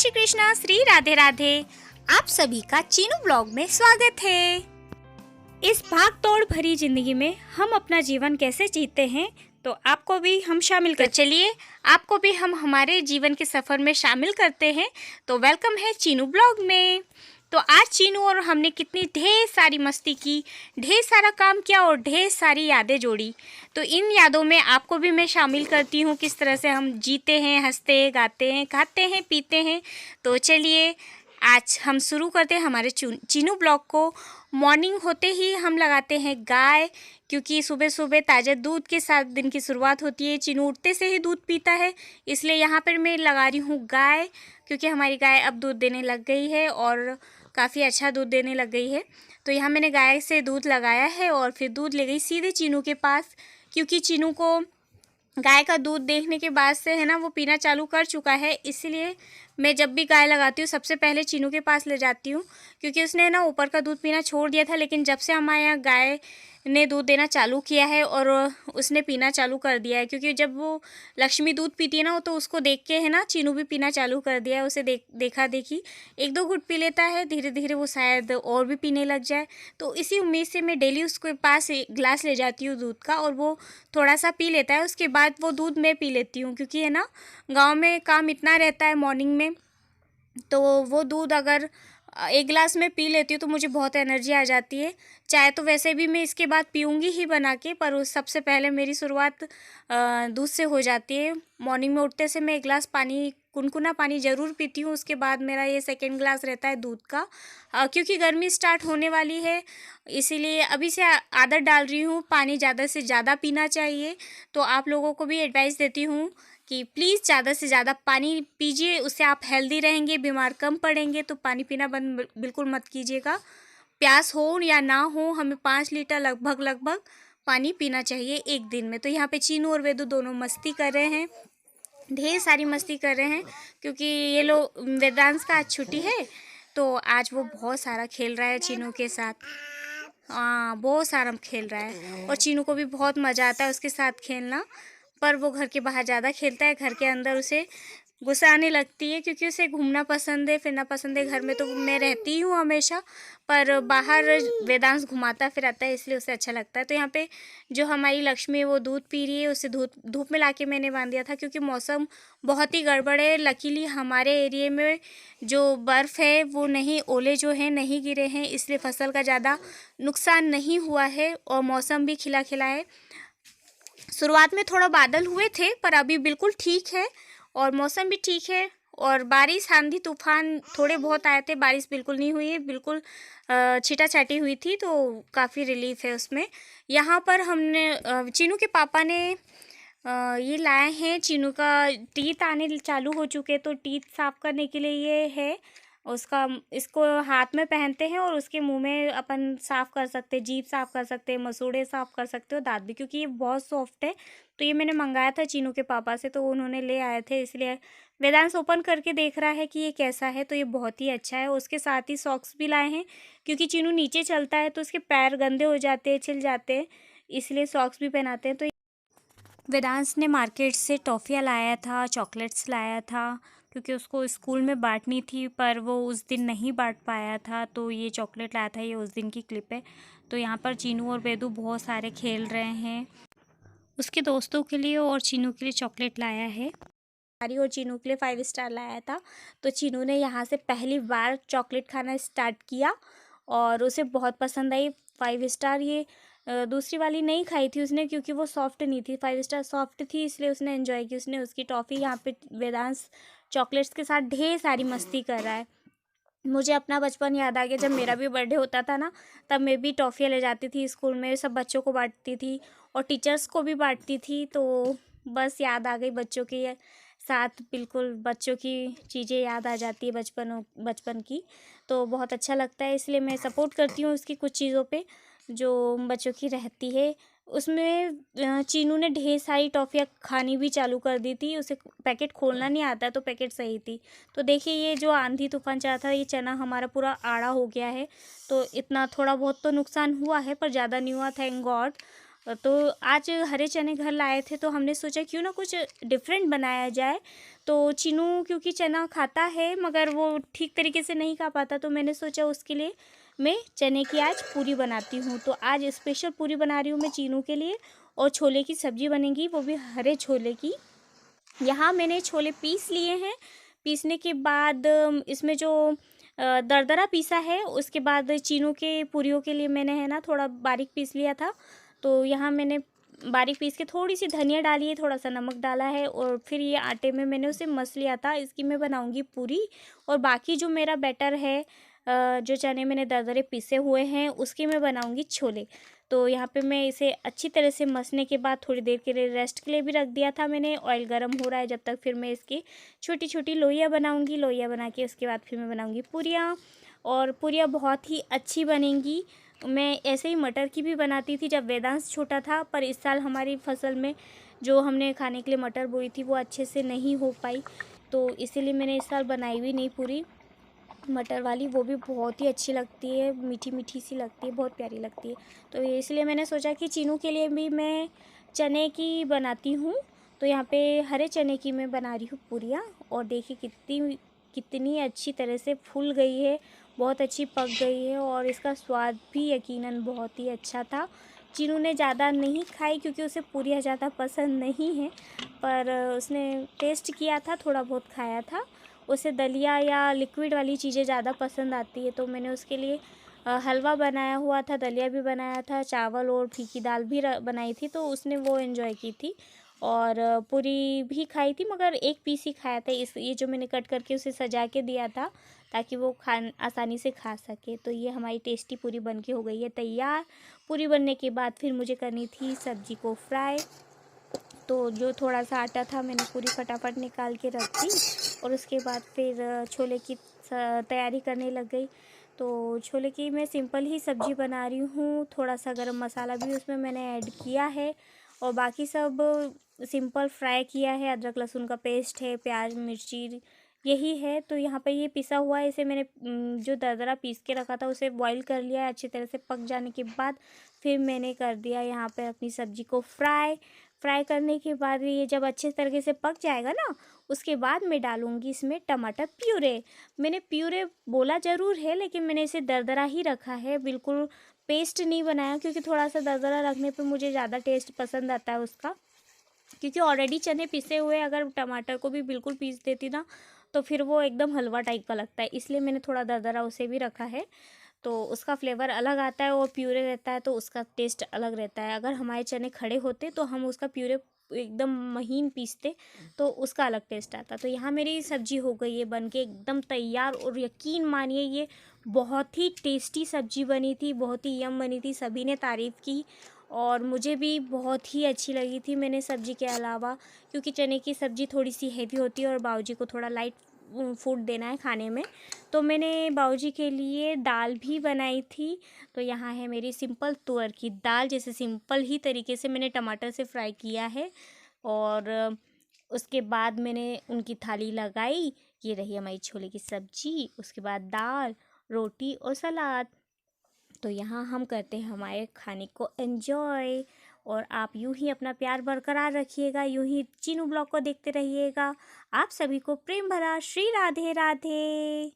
श्री कृष्णा, श्री राधे राधे। आप सभी का चीनू ब्लॉग में स्वागत है। इस भाग तोड़ भरी जिंदगी में हम अपना जीवन कैसे जीते हैं, तो आपको भी हम शामिल कर चलिए आपको भी हम हमारे जीवन के सफ़र में शामिल करते हैं। तो वेलकम है चीनू ब्लॉग में। तो आज चीनू और हमने कितनी ढेर सारी मस्ती की, ढेर सारा काम किया और ढेर सारी यादें जोड़ी। तो इन यादों में आपको भी मैं शामिल करती हूँ, किस तरह से हम जीते हैं, हंसते हैं, गाते हैं, खाते हैं, पीते हैं। तो चलिए आज हम शुरू करते हैं हमारे चीनू ब्लॉग को। मॉर्निंग होते ही हम लगाते हैं गाय, क्योंकि सुबह सुबह ताज़ा दूध के साथ दिन की शुरुआत होती है। चीनू उठते से ही दूध पीता है, इसलिए यहाँ पर मैं लगा रही हूँ गाय, क्योंकि हमारी गाय अब दूध देने लग गई है और काफ़ी अच्छा दूध देने लग गई है। तो यहाँ मैंने गाय से दूध लगाया है और फिर दूध ले गई सीधे चीनू के पास, क्योंकि चीनू को गाय का दूध देखने के बाद से है ना वो पीना चालू कर चुका है। इसलिए मैं जब भी गाय लगाती हूँ सबसे पहले चीनू के पास ले जाती हूँ, क्योंकि उसने ना ऊपर का दूध पीना छोड़ दिया था, लेकिन जब से हमारे यहाँ गाय ने दूध देना चालू किया है और उसने पीना चालू कर दिया है, क्योंकि जब वो लक्ष्मी दूध पीती है ना तो उसको देख के है ना चीनू भी पीना चालू कर दिया है। उसे देखा देखी एक दो घुट पी लेता है, धीरे धीरे वो शायद और भी पीने लग जाए। तो इसी उम्मीद से मैं डेली उसके पास गिलास ले जाती हूँ दूध का, और वो थोड़ा सा पी लेता है। उसके बाद वो दूध मैं पी लेती हूँ, क्योंकि है ना गाँव में काम इतना रहता है मॉर्निंग में, तो वो दूध अगर एक गिलास में पी लेती हूँ तो मुझे बहुत एनर्जी आ जाती है। चाय तो वैसे भी मैं इसके बाद पीऊँगी ही बना के, पर उस सबसे पहले मेरी शुरुआत दूध से हो जाती है। मॉर्निंग में उठते से मैं एक गिलास पानी, गुनगुना पानी ज़रूर पीती हूँ। उसके बाद मेरा ये सेकंड गिलास रहता है दूध का, क्योंकि गर्मी स्टार्ट होने वाली है, इसीलिए अभी से आदत डाल रही हूँ। पानी ज़्यादा से ज़्यादा पीना चाहिए, तो आप लोगों को भी एडवाइस देती हूँ कि प्लीज़ ज़्यादा से ज़्यादा पानी पीजिए, उससे आप हेल्दी रहेंगे, बीमार कम पड़ेंगे। तो पानी पीना बंद बिल्कुल मत कीजिएगा। प्यास हो या ना हो, हमें 5 लीटर लगभग पानी पीना चाहिए एक दिन में। तो यहाँ पे चीनू और वेदू दोनों मस्ती कर रहे हैं, ढेर सारी मस्ती कर रहे हैं, क्योंकि ये लोग वेदांश का आज छुट्टी है, तो आज वो बहुत सारा खेल रहा है चीनू के साथ। हाँ, बहुत सारा खेल रहा है और चीनू को भी बहुत मज़ा आता है उसके साथ खेलना। पर वो घर के बाहर ज़्यादा खेलता है, घर के अंदर उसे गुस्सा आने लगती है, क्योंकि उसे घूमना पसंद है, फिरना पसंद है। घर में तो मैं रहती हूँ हमेशा, पर बाहर वेदांश घुमाता फिराता है, इसलिए उसे अच्छा लगता है। तो यहाँ पे जो हमारी लक्ष्मी है वो दूध पी रही है, उसे धूप में लाके मैंने बांध दिया था, क्योंकि मौसम बहुत ही गड़बड़ है। लकीली हमारे एरिए में जो बर्फ़ है वो नहीं, ओले जो हैं नहीं गिरे हैं, इसलिए फसल का ज़्यादा नुकसान नहीं हुआ है और मौसम भी खिला खिला है। शुरुआत में थोड़ा बादल हुए थे, पर अभी बिल्कुल ठीक है और मौसम भी ठीक है। और बारिश, आंधी तूफान थोड़े बहुत आए थे, बारिश बिल्कुल नहीं हुई है, बिल्कुल छीटा-छाटी हुई थी, तो काफ़ी रिलीफ है उसमें। यहाँ पर हमने चीनू के पापा ने ये लाए हैं, चीनू का टीथ आने चालू हो चुके, तो टीथ साफ़ करने के लिए ये है उसका, इसको हाथ में पहनते हैं और उसके मुंह में अपन साफ़ कर सकते हैं, जीभ साफ़ कर सकते हैं, मसूड़े साफ़ कर सकते हो, दाँत भी, क्योंकि ये बहुत सॉफ्ट है। तो ये मैंने मंगाया था चीनू के पापा से, तो उन्होंने ले आए थे, इसलिए वेदांश ओपन करके देख रहा है कि ये कैसा है। तो ये बहुत ही अच्छा है। उसके साथ ही सॉक्स भी लाए हैं, क्योंकि चीनू नीचे चलता है तो उसके पैर गंदे हो जाते हैं, छिल जाते हैं, इसलिए सॉक्स भी पहनाते हैं। तो वेदांश ने मार्केट से टॉफ़ियाँ लाया था, चॉकलेट्स लाया था, क्योंकि उसको स्कूल में बांटनी थी, पर वो उस दिन नहीं बांट पाया था, तो ये चॉकलेट लाया था। ये उस दिन की क्लिप है। तो यहाँ पर चीनू और वेदू बहुत सारे खेल रहे हैं। उसके दोस्तों के लिए और चीनू के लिए चॉकलेट लाया है। हमारी और चीनू के लिए 5 स्टार लाया था। तो चीनू ने यहाँ से पहली बार चॉकलेट खाना स्टार्ट किया और उसे बहुत पसंद आई 5 स्टार। ये दूसरी वाली नहीं खाई थी उसने, क्योंकि वो सॉफ्ट नहीं थी। 5 स्टार सॉफ्ट थी, इसलिए उसने एंजॉय की। उसने उसकी टॉफ़ी, यहाँ पे वेदांश चॉकलेट्स के साथ ढेर सारी मस्ती कर रहा है। मुझे अपना बचपन याद आ गया, जब मेरा भी बर्थडे होता था ना, तब मैं भी टॉफ़ियाँ ले जाती थी स्कूल में, सब बच्चों को बांटती थी और टीचर्स को भी बांटती थी। तो बस याद आ गई बच्चों के साथ, बिल्कुल बच्चों की चीज़ें याद आ जाती है बचपन की। तो बहुत अच्छा लगता है, इसलिए मैं सपोर्ट करती हूँ उसकी कुछ चीज़ों पे जो बच्चों की रहती है। उसमें चीनू ने ढेर सारी टॉफ़ियाँ खानी भी चालू कर दी थी। उसे पैकेट खोलना नहीं आता, तो पैकेट सही थी। तो देखिए, ये जो आंधी तूफान चला था, ये चना हमारा पूरा आड़ा हो गया है। तो इतना थोड़ा बहुत तो नुकसान हुआ है, पर ज़्यादा नहीं हुआ, थैंक गॉड। तो आज हरे चने घर लाए थे तो हमने सोचा क्यों ना कुछ डिफरेंट बनाया जाए। तो चीनू क्योंकि चना खाता है मगर वो ठीक तरीके से नहीं खा पाता, तो मैंने सोचा उसके लिए मैं चने की आज पूरी बनाती हूँ। तो आज स्पेशल पूरी बना रही हूँ मैं चीनू के लिए, और छोले की सब्ज़ी बनेगी, वो भी हरे छोले की। यहाँ मैंने छोले पीस लिए हैं। पीसने के बाद इसमें जो दरदरा पीसा है, उसके बाद चीनू के पूरियों के लिए मैंने है ना थोड़ा बारीक पीस लिया था। तो यहाँ मैंने बारीक पीस के थोड़ी सी धनिया डाली है, थोड़ा सा नमक डाला है, और फिर ये आटे में मैंने उसे मस लिया था। इसकी मैं बनाऊंगी पूरी। और बाकी जो मेरा बैटर है, जो चने मैंने दरदरे पीसे हुए हैं, उसकी मैं बनाऊंगी छोले। तो यहाँ पे मैं इसे अच्छी तरह से मसने के बाद थोड़ी देर के लिए रेस्ट के लिए भी रख दिया था मैंने। ऑयल गर्म हो रहा है जब तक, फिर मैं इसकी छोटी छोटी लोइयाँ बनाऊंगी। लोइयाँ बना के उसके बाद फिर मैं बनाऊंगी पूरियाँ, और पूरियाँ बहुत ही अच्छी बनेंगी। मैं ऐसे ही मटर की भी बनाती थी जब वेदांश छोटा था, पर इस साल हमारी फसल में जो हमने खाने के लिए मटर बोई थी वो अच्छे से नहीं हो पाई, तो इसीलिए मैंने इस साल बनाई भी नहीं पूरी मटर वाली। वो भी बहुत ही अच्छी लगती है, मीठी मीठी सी लगती है, बहुत प्यारी लगती है। तो इसलिए मैंने सोचा कि चीनू के लिए भी मैं चने की बनाती हूँ। तो यहाँ पे हरे चने की मैं बना रही हूँ पूरियाँ, और देखिए कितनी कितनी अच्छी तरह से फूल गई है, बहुत अच्छी पक गई है, और इसका स्वाद भी यकीनन बहुत ही अच्छा था। चीनू ने ज़्यादा नहीं खाई क्योंकि उसे पूरियाँ ज़्यादा पसंद नहीं है, पर उसने टेस्ट किया था, थोड़ा बहुत खाया था। उसे दलिया या लिक्विड वाली चीज़ें ज़्यादा पसंद आती है, तो मैंने उसके लिए हलवा बनाया हुआ था, दलिया भी बनाया था, चावल और फीकी दाल भी बनाई थी, तो उसने वो एंजॉय की थी। और पूरी भी खाई थी, मगर एक पीस ही खाया था। इस ये जो मैंने कट करके उसे सजा के दिया था ताकि वो आसानी से खा सके। तो ये हमारी टेस्टी पूरी बन के हो गई है तैयार। पूरी बनने के बाद फिर मुझे करनी थी सब्जी को फ्राई। तो जो थोड़ा सा आटा था मैंने पूरी फटाफट निकाल के रख दी, और उसके बाद फिर छोले की तैयारी करने लग गई। तो छोले की मैं सिंपल ही सब्ज़ी बना रही हूँ, थोड़ा सा गरम मसाला भी उसमें मैंने ऐड किया है, और बाकी सब सिंपल फ्राई किया है। अदरक लहसुन का पेस्ट है, प्याज मिर्ची यही है। तो यहाँ पे ये पिसा हुआ है, इसे मैंने जो दरदरा पीस के रखा था उसे बॉईल कर लिया है। अच्छी तरह से पक जाने के बाद फिर मैंने कर दिया यहाँ पे अपनी सब्ज़ी को फ्राई करने के बाद ये जब अच्छे तरीके से पक जाएगा ना, उसके बाद मैं डालूँगी इसमें टमाटर प्यूरे। मैंने प्यूरे बोला ज़रूर है, लेकिन मैंने इसे दरदरा ही रखा है, बिल्कुल पेस्ट नहीं बनाया, क्योंकि थोड़ा सा दरदरा रखने पे मुझे ज़्यादा टेस्ट पसंद आता है उसका। क्योंकि ऑलरेडी चने पिसे हुए, अगर टमाटर को भी बिल्कुल पीस देती ना तो फिर वो एकदम हलवा टाइप का लगता है, इसलिए मैंने थोड़ा दरदरा उसे भी रखा है। तो उसका फ्लेवर अलग आता है, और प्यूरे रहता है तो उसका टेस्ट अलग रहता है। अगर हमारे चने खड़े होते तो हम उसका प्यूरे एकदम महीन पीसते तो उसका अलग टेस्ट आता। तो यहाँ मेरी सब्जी हो गई है बन के एकदम तैयार, और यकीन मानिए ये बहुत ही टेस्टी सब्जी बनी थी, बहुत ही यम बनी थी, सभी ने तारीफ़ की, और मुझे भी बहुत ही अच्छी लगी थी। मैंने सब्जी के अलावा, क्योंकि चने की सब्ज़ी थोड़ी सी हैवी होती है और बाबूजी को थोड़ा लाइट फूड देना है खाने में, तो मैंने बाबूजी के लिए दाल भी बनाई थी। तो यहाँ है मेरी सिंपल तुअर की दाल, जैसे सिंपल ही तरीके से मैंने टमाटर से फ्राई किया है, और उसके बाद मैंने उनकी थाली लगाई। ये रही हमारी छोले की सब्जी, उसके बाद दाल, रोटी और सलाद। तो यहाँ हम करते हैं हमारे खाने को एन्जॉय, और आप यूं ही अपना प्यार बरकरार रखिएगा, यूं ही चीनू ब्लॉग को देखते रहिएगा। आप सभी को प्रेम भरा श्री राधे राधे।